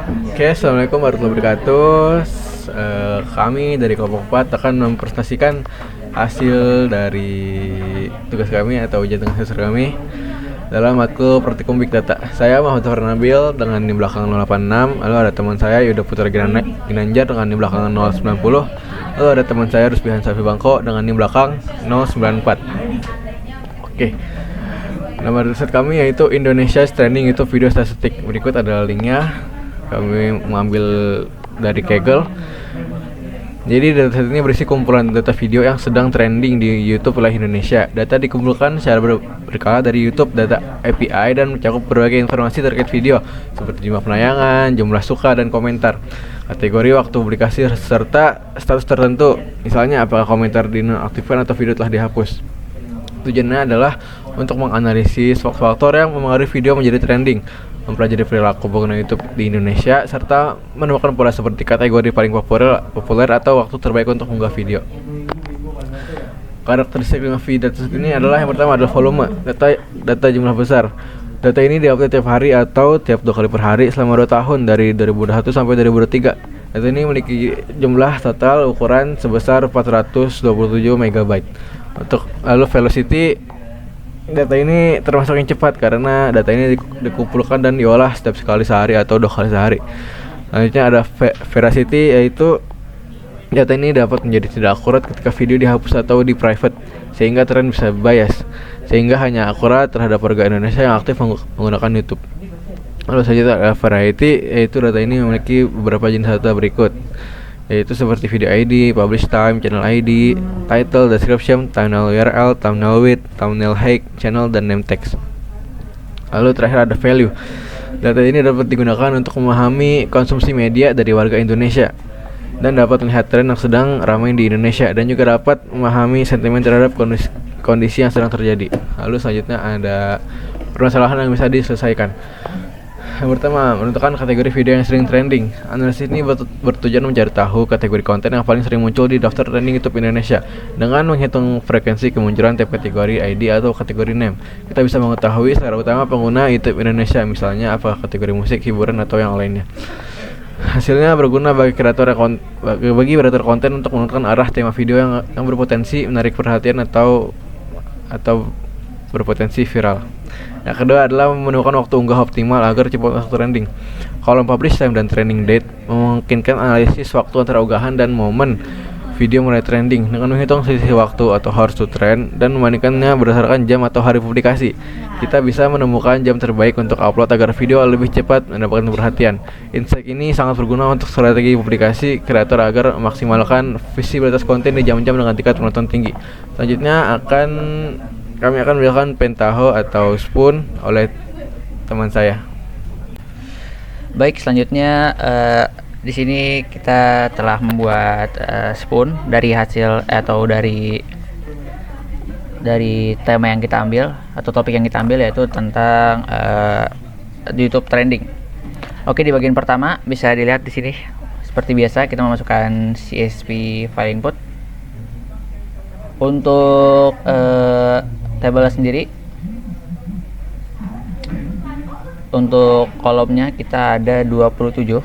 Oke, assalamualaikum warahmatullahi wabarakatuh. Kami dari kelompok 4 akan mempresentasikan hasil dari tugas kami atau ujian tengah semester kami dalam matkul Praktikum Big Data. Saya Muhammad Zafar Nabil dengan NIM belakang 086. Lalu ada teman saya Yuda Putra Ginanjar dengan NIM belakang 090. Lalu ada teman saya Rusbihan Safi Bangko dengan NIM belakang 094. Oke. Nama riset kami yaitu Indonesia Trending YouTube Video Statistik. Berikut adalah linknya. Kami mengambil dari Kaggle. Jadi dataset ini berisi kumpulan data video yang sedang trending di YouTube wilayah Indonesia. Data dikumpulkan secara berkala dari YouTube Data API dan mencakup berbagai informasi terkait video seperti jumlah penayangan, jumlah suka dan komentar, kategori waktu publikasi serta status tertentu. Misalnya apakah komentar dinonaktifkan atau video telah dihapus. Tujuannya adalah untuk menganalisis faktor-faktor yang mempengaruhi video menjadi trending, mempelajari perilaku pengguna YouTube di Indonesia, serta menemukan pola seperti kategori paling populer atau waktu terbaik untuk mengunggah video. Karakteristik dengan video dataset ini adalah yang pertama adalah volume, data jumlah besar. Data ini diupdate tiap hari atau tiap 2 kali per hari selama 2 tahun dari 2021 sampai 2023. Data ini memiliki jumlah total ukuran sebesar 427 MB. Lalu velocity, data ini termasuk yang cepat karena data ini dikumpulkan dan diolah setiap sekali sehari atau 2 kali sehari. Selanjutnya ada veracity, yaitu data ini dapat menjadi tidak akurat ketika video dihapus atau di private, sehingga tren bisa bias, sehingga hanya akurat terhadap warga Indonesia yang aktif menggunakan YouTube. Lalu selanjutnya ada variety, yaitu data ini memiliki beberapa jenis data berikut, yaitu seperti video ID, publish time, channel ID, title, description, thumbnail URL, thumbnail width, thumbnail height, channel, dan name text. Lalu terakhir ada value. Data ini dapat digunakan untuk memahami konsumsi media dari warga Indonesia dan dapat melihat tren yang sedang ramai di Indonesia dan juga dapat memahami sentimen terhadap kondisi yang sedang terjadi. Lalu selanjutnya ada permasalahan yang bisa diselesaikan. Yang pertama, menentukan kategori video yang sering trending. Analisis ini bertujuan mencari tahu kategori konten yang paling sering muncul di daftar trending YouTube Indonesia. Dengan menghitung frekuensi kemunculan tiap kategori ID atau kategori name, kita bisa mengetahui secara utama pengguna YouTube Indonesia, misalnya apakah kategori musik, hiburan, atau yang lainnya. Hasilnya berguna bagi kreator konten untuk menentukan arah tema video yang berpotensi menarik perhatian atau berpotensi viral. Yang kedua adalah menemukan waktu unggah optimal agar cepat masuk trending. Kolom publish time dan trending date memungkinkan analisis waktu antara unggahan dan momen video mulai trending dengan menghitung selisih waktu atau hours to trend dan membandingkannya berdasarkan jam atau hari publikasi. Kita bisa menemukan jam terbaik untuk upload agar video lebih cepat mendapatkan perhatian. Insight ini sangat berguna untuk strategi publikasi kreator agar memaksimalkan visibilitas konten di jam-jam dengan tingkat penonton tinggi. Selanjutnya kami akan memberikan pentaho atau spoon oleh teman saya. Baik, selanjutnya di sini kita telah membuat spoon dari hasil atau dari tema yang kita ambil atau topik yang kita ambil, yaitu tentang YouTube trending. Oke, di bagian pertama bisa dilihat di sini seperti biasa kita memasukkan CSV file input. Untuk tabel sendiri, untuk kolomnya kita ada 27.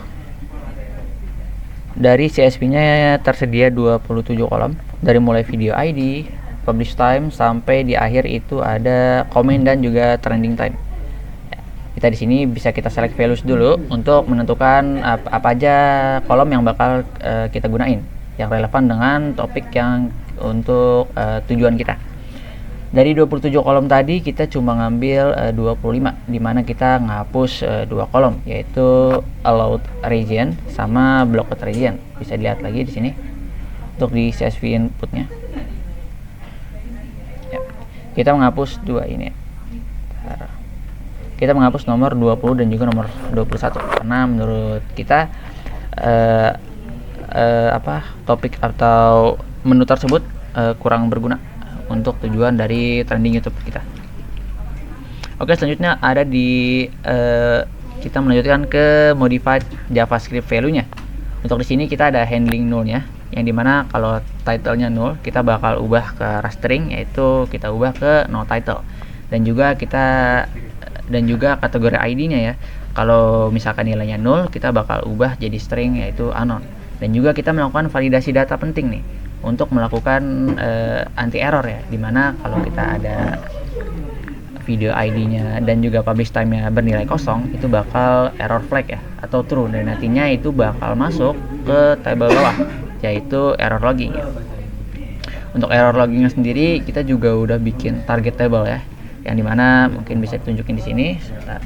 Dari CSV-nya tersedia 27 kolom, dari mulai video ID, publish time, sampai di akhir itu ada komen dan juga trending time. Kita di sini bisa kita select values dulu untuk menentukan apa aja kolom yang bakal kita gunain yang relevan dengan topik yang untuk tujuan kita. Dari 27 kolom tadi kita cuma ngambil 25, dimana kita ngapus 2 kolom, yaitu allowed region sama blocked region. Bisa dilihat lagi di sini untuk di CSV inputnya. Ya, kita menghapus 2 ini. Kita menghapus nomor 20 dan juga nomor 21 karena menurut kita topik atau menu tersebut kurang berguna untuk tujuan dari trending YouTube kita. Oke, selanjutnya ada di kita melanjutkan ke modified JavaScript value-nya. Untuk di sini kita ada handling null-nya, yang dimana kalau title-nya null kita bakal ubah ke rastering, yaitu kita ubah ke no title. Dan juga kategori ID-nya ya, Kalau misalkan nilainya 0, kita bakal ubah jadi string yaitu anon. Dan juga kita melakukan validasi data penting nih untuk melakukan anti error ya, dimana kalau kita ada video ID-nya dan juga publish time-nya bernilai kosong, itu bakal error flag ya atau true, dan nantinya itu bakal masuk ke tabel bawah yaitu error logging ya. Untuk error loggingnya sendiri kita juga udah bikin target table ya, yang dimana mungkin bisa ditunjukin di sini. Sebentar.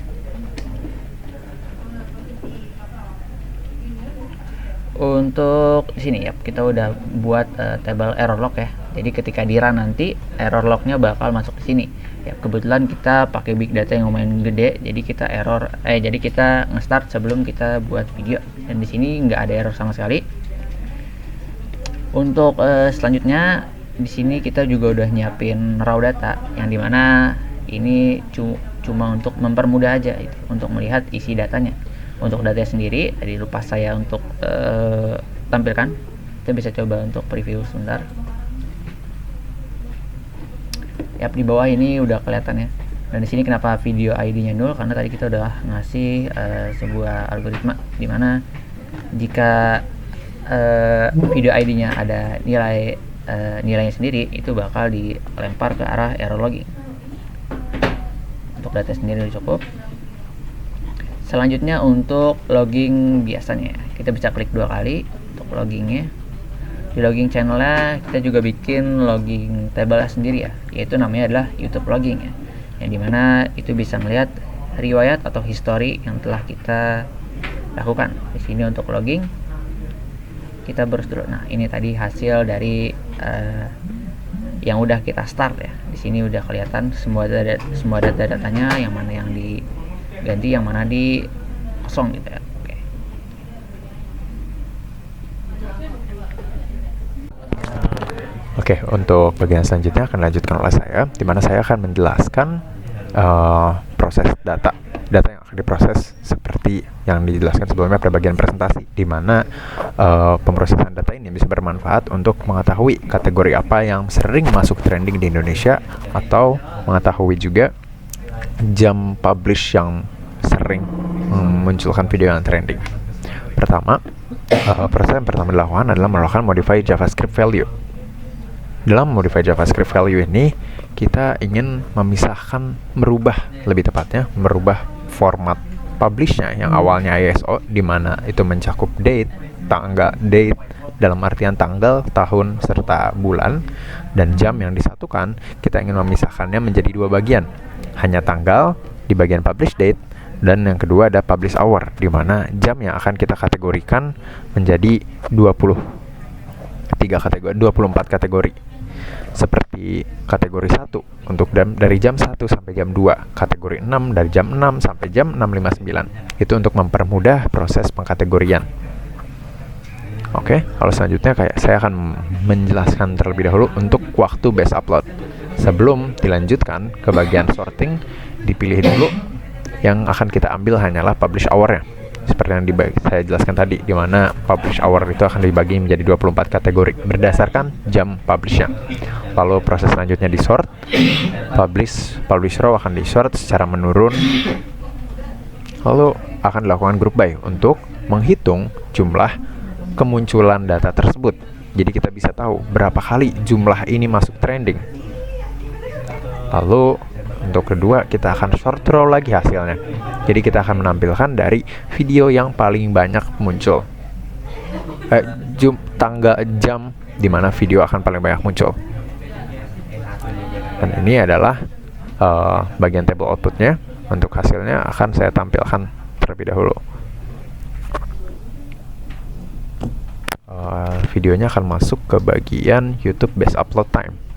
Untuk di sini ya kita udah buat table error log ya. Jadi ketika di run nanti error lognya bakal masuk ke sini. Ya kebetulan kita pakai big data yang lumayan gede, jadi kita nge-start sebelum kita buat video, dan di sini nggak ada error sama sekali. Untuk selanjutnya di sini kita juga udah nyiapin raw data, yang dimana ini cuma untuk mempermudah aja itu, untuk melihat isi datanya. Untuk data sendiri tadi lupa saya untuk tampilkan, kita bisa coba untuk preview sebentar. Yap, di bawah ini udah kelihatan ya. Dan di sini kenapa video ID-nya 0, karena tadi kita udah ngasih sebuah algoritma dimana jika video ID-nya ada nilainya sendiri, itu bakal dilempar ke arah error logging. Untuk data sendiri udah cukup. Selanjutnya untuk logging biasanya kita bisa klik 2 kali untuk loggingnya. Di logging channelnya kita juga bikin logging table sendiri ya, yaitu namanya adalah YouTube logging ya, yang dimana itu bisa melihat riwayat atau history yang telah kita lakukan. Di sini untuk logging kita browse dulu. Nah ini tadi hasil dari yang udah kita start ya. Di sini udah kelihatan semua data-datanya, yang mana yang diganti, yang mana di kosong gitu ya. Oke, untuk bagian selanjutnya akan dilanjutkan oleh saya, di mana saya akan menjelaskan proses data yang akan diproses seperti yang dijelaskan sebelumnya pada bagian presentasi, di mana pemrosesan data ini bisa bermanfaat untuk mengetahui kategori apa yang sering masuk trending di Indonesia, atau mengetahui juga jam publish yang sering memunculkan video yang trending. Pertama, proses yang pertama dilakukan adalah melakukan modify JavaScript value. Dalam modify JavaScript value ini, kita ingin merubah format publishnya yang awalnya ISO, di mana itu mencakup date dalam artian tanggal, tahun, serta bulan, dan jam yang disatukan. Kita ingin memisahkannya menjadi 2 bagian, hanya tanggal di bagian publish date, dan yang kedua ada publish hour, di mana jam yang akan kita kategorikan menjadi 24 kategori. Seperti kategori 1 untuk dari jam 1 sampai jam 2, kategori 6 dari jam 6 sampai jam 6.59. Itu untuk mempermudah proses pengkategorian. Oke, kalau selanjutnya saya akan menjelaskan terlebih dahulu untuk waktu base upload. Sebelum dilanjutkan ke bagian sorting, dipilih dulu yang akan kita ambil hanyalah publish hour-nya. Seperti yang saya jelaskan tadi, di mana publish hour itu akan dibagi menjadi 24 kategori berdasarkan jam publish-nya. Lalu proses selanjutnya di sort, publish row akan di sort secara menurun. Lalu akan dilakukan group by untuk menghitung jumlah kemunculan data tersebut. Jadi kita bisa tahu berapa kali jumlah ini masuk trending. Lalu untuk kedua, kita akan short row lagi hasilnya. Jadi kita akan menampilkan dari video yang paling banyak muncul, jam di mana video akan paling banyak muncul. Dan ini adalah bagian table outputnya. Untuk hasilnya akan saya tampilkan terlebih dahulu. Videonya akan masuk ke bagian YouTube Base Upload Time.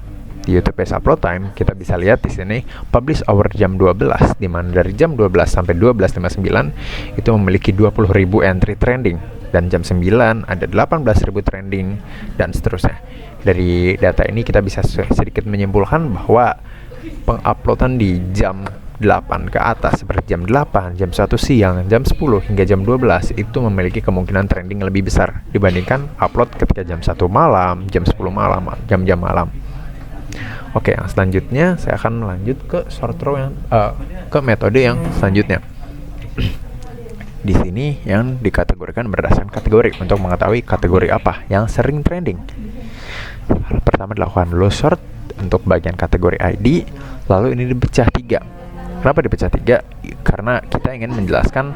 Di YouTube Base Upload Time kita bisa lihat di sini publish hour jam 12, di mana dari jam 12 sampai 12.59 itu memiliki 20.000 entry trending, dan jam 9 ada 18.000 trending, dan seterusnya. Dari data ini kita bisa sedikit menyimpulkan bahwa penguploadan di jam 8 ke atas seperti jam 8, jam 1 siang, jam 10 hingga jam 12 itu memiliki kemungkinan trending lebih besar dibandingkan upload ketika jam 1 malam, jam 10 malam, jam-jam malam. Oke, yang selanjutnya saya akan lanjut ke short row ke metode yang selanjutnya. di sini yang dikategorikan berdasarkan kategori untuk mengetahui kategori apa yang sering trending. Pertama dilakukan dulu sort untuk bagian kategori ID, lalu ini dipecah 3. Kenapa dipecah 3? Karena kita ingin menjelaskan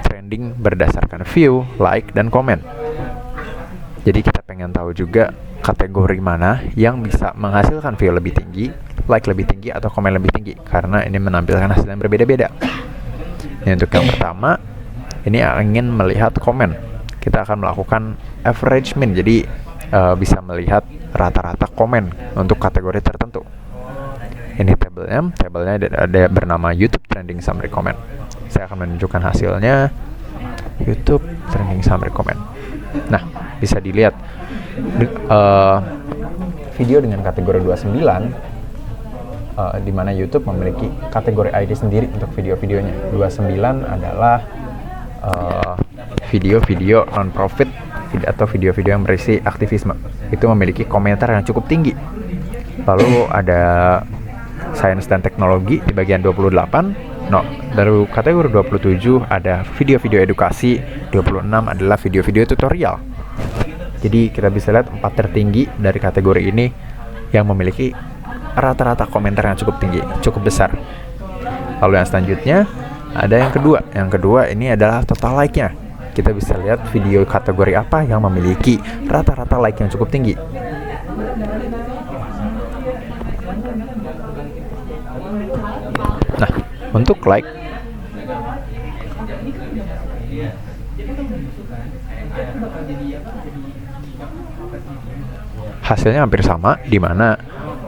trending berdasarkan view, like, dan komen. Jadi kita pengen tahu juga kategori mana yang bisa menghasilkan view lebih tinggi, like lebih tinggi, atau komen lebih tinggi, karena ini menampilkan hasil yang berbeda-beda. Ini untuk yang pertama, ini ingin melihat komen. Kita akan melakukan average mean, jadi bisa melihat rata-rata komen untuk kategori tertentu. Ini tabelnya ada bernama YouTube Trending Summary Comment. Saya akan menunjukkan hasilnya. YouTube Trending Summary Comment. Nah, bisa dilihat video dengan kategori 29 di mana YouTube memiliki kategori ID sendiri untuk video-videonya. 29 adalah video-video non-profit atau video-video yang berisi aktivisme. Itu memiliki komentar yang cukup tinggi. Lalu ada sains dan teknologi di bagian 28. Dari kategori 27 ada video-video edukasi, 26 adalah video-video tutorial. Jadi kita bisa lihat 4 tertinggi dari kategori ini yang memiliki rata-rata komentar yang cukup tinggi, cukup besar. Lalu yang selanjutnya ada yang kedua. Yang kedua ini adalah total like-nya. Kita bisa lihat video kategori apa yang memiliki rata-rata like yang cukup tinggi. Nah, untuk like hasilnya hampir sama, di mana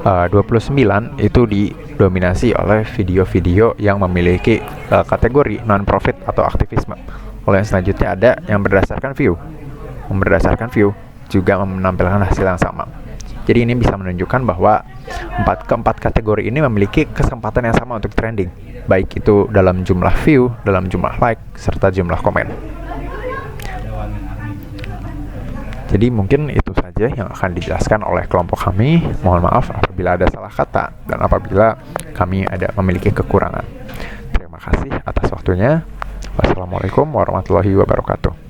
29 itu didominasi oleh video-video yang memiliki kategori non-profit atau aktivisme. Lalu yang selanjutnya ada yang berdasarkan view. Berdasarkan view juga menampilkan hasil yang sama. Jadi ini bisa menunjukkan bahwa keempat kategori ini memiliki kesempatan yang sama untuk trending, baik itu dalam jumlah view, dalam jumlah like, serta jumlah komen. Jadi mungkin itu saja yang akan dijelaskan oleh kelompok kami. Mohon maaf apabila ada salah kata dan apabila kami memiliki kekurangan. Terima kasih atas waktunya. Wassalamualaikum warahmatullahi wabarakatuh.